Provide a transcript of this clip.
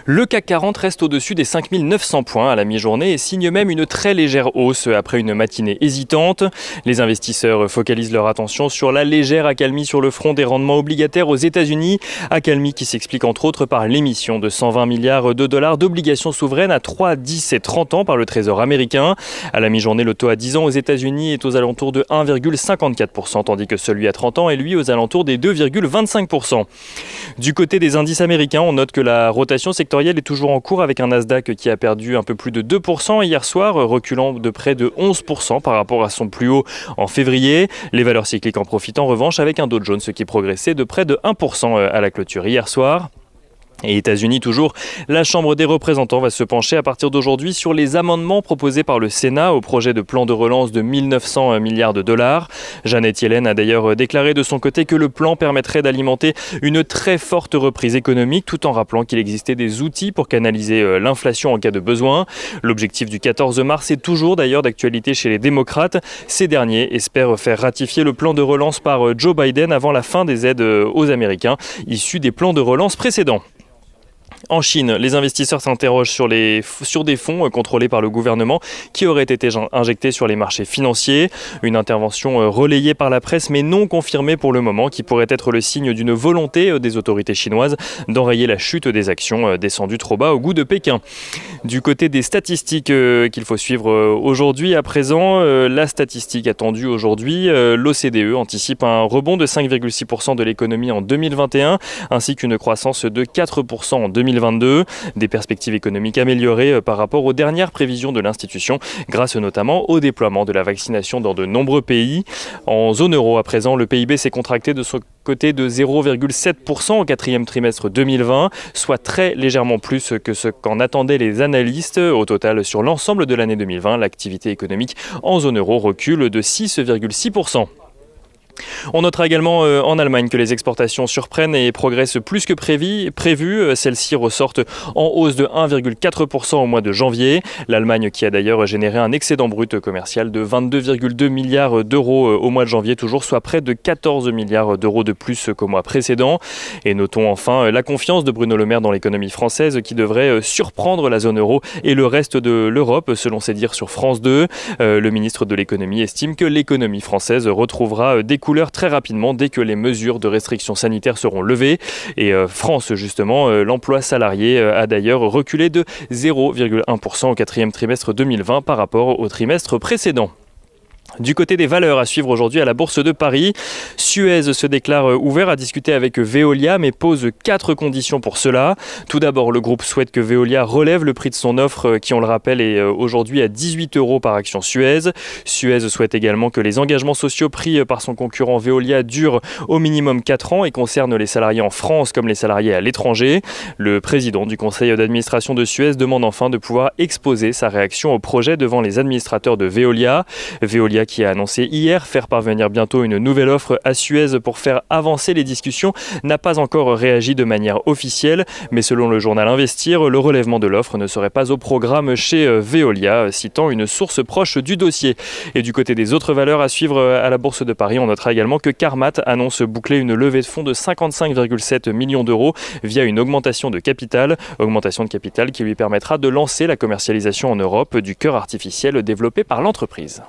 Le CAC 40 reste au-dessus des 5900 points à la mi-journée et signe même une très légère hausse après une matinée hésitante. Les investisseurs focalisent leur attention sur la légère accalmie sur le front des rendements obligataires aux États-Unis. Accalmie qui s'explique entre autres par l'émission de 120 milliards de dollars d'obligations souveraines à 3, 10 et 30 ans par le Trésor américain. À la mi-journée, le taux à 10 ans aux États-Unis est aux alentours de 1,54%, tandis que celui à 30 ans est lui aux alentours des 2,25%. Du côté des indices américains, on note que la rotation sectorielle est toujours en cours avec un Nasdaq qui a perdu un peu plus de 2% hier soir, reculant de près de 11% par rapport à son plus haut en février. Les valeurs cycliques en profitent en revanche avec un Dow Jones qui progressait de près de 1% à la clôture hier soir. Et États-Unis toujours, la Chambre des représentants va se pencher à partir d'aujourd'hui sur les amendements proposés par le Sénat au projet de plan de relance de 1900 milliards de dollars. Janet Yellen a d'ailleurs déclaré de son côté que le plan permettrait d'alimenter une très forte reprise économique tout en rappelant qu'il existait des outils pour canaliser l'inflation en cas de besoin. L'objectif du 14 mars est toujours d'ailleurs d'actualité chez les démocrates. Ces derniers espèrent faire ratifier le plan de relance par Joe Biden avant la fin des aides aux Américains issus des plans de relance précédents. En Chine, les investisseurs s'interrogent sur des fonds contrôlés par le gouvernement qui auraient été injectés sur les marchés financiers. Une intervention relayée par la presse mais non confirmée pour le moment qui pourrait être le signe d'une volonté des autorités chinoises d'enrayer la chute des actions descendues trop bas au goût de Pékin. Du côté des statistiques qu'il faut suivre aujourd'hui à présent, la statistique attendue aujourd'hui, l'OCDE anticipe un rebond de 5,6% de l'économie en 2021 ainsi qu'une croissance de 4% en 2022. Des perspectives économiques améliorées par rapport aux dernières prévisions de l'institution, grâce notamment au déploiement de la vaccination dans de nombreux pays. En zone euro à présent, le PIB s'est contracté de son côté de 0,7% au quatrième trimestre 2020, soit très légèrement plus que ce qu'en attendaient les analystes. Au total, sur l'ensemble de l'année 2020, l'activité économique en zone euro recule de 6,6%. On notera également en Allemagne que les exportations surprennent et progressent plus que prévu. Celles-ci ressortent en hausse de 1,4% au mois de janvier. L'Allemagne qui a d'ailleurs généré un excédent brut commercial de 22,2 milliards d'euros au mois de janvier, toujours soit près de 14 milliards d'euros de plus qu'au mois précédent. Et notons enfin la confiance de Bruno Le Maire dans l'économie française qui devrait surprendre la zone euro et le reste de l'Europe, selon ses dires sur France 2. Le ministre de l'économie estime que l'économie française retrouvera des couleurs très rapidement dès que les mesures de restriction sanitaire seront levées. Et France, justement, l'emploi salarié a d'ailleurs reculé de 0,1% au quatrième trimestre 2020 par rapport au trimestre précédent. Du côté des valeurs à suivre aujourd'hui à la Bourse de Paris, Suez se déclare ouvert à discuter avec Veolia mais pose 4 conditions pour cela. Tout d'abord, le groupe souhaite que Veolia relève le prix de son offre qui, on le rappelle, est aujourd'hui à 18 € par action Suez. Suez souhaite également que les engagements sociaux pris par son concurrent Veolia durent au minimum 4 ans et concernent les salariés en France comme les salariés à l'étranger. Le président du conseil d'administration de Suez demande enfin de pouvoir exposer sa réaction au projet devant les administrateurs de Veolia. Veolia qui a annoncé hier faire parvenir bientôt une nouvelle offre à Suez pour faire avancer les discussions, n'a pas encore réagi de manière officielle, mais selon le journal Investir, le relèvement de l'offre ne serait pas au programme chez Veolia, citant une source proche du dossier. Et du côté des autres valeurs à suivre à la Bourse de Paris, on notera également que Carmat annonce boucler une levée de fonds de 55,7 millions d'euros via une augmentation de capital qui lui permettra de lancer la commercialisation en Europe du cœur artificiel développé par l'entreprise.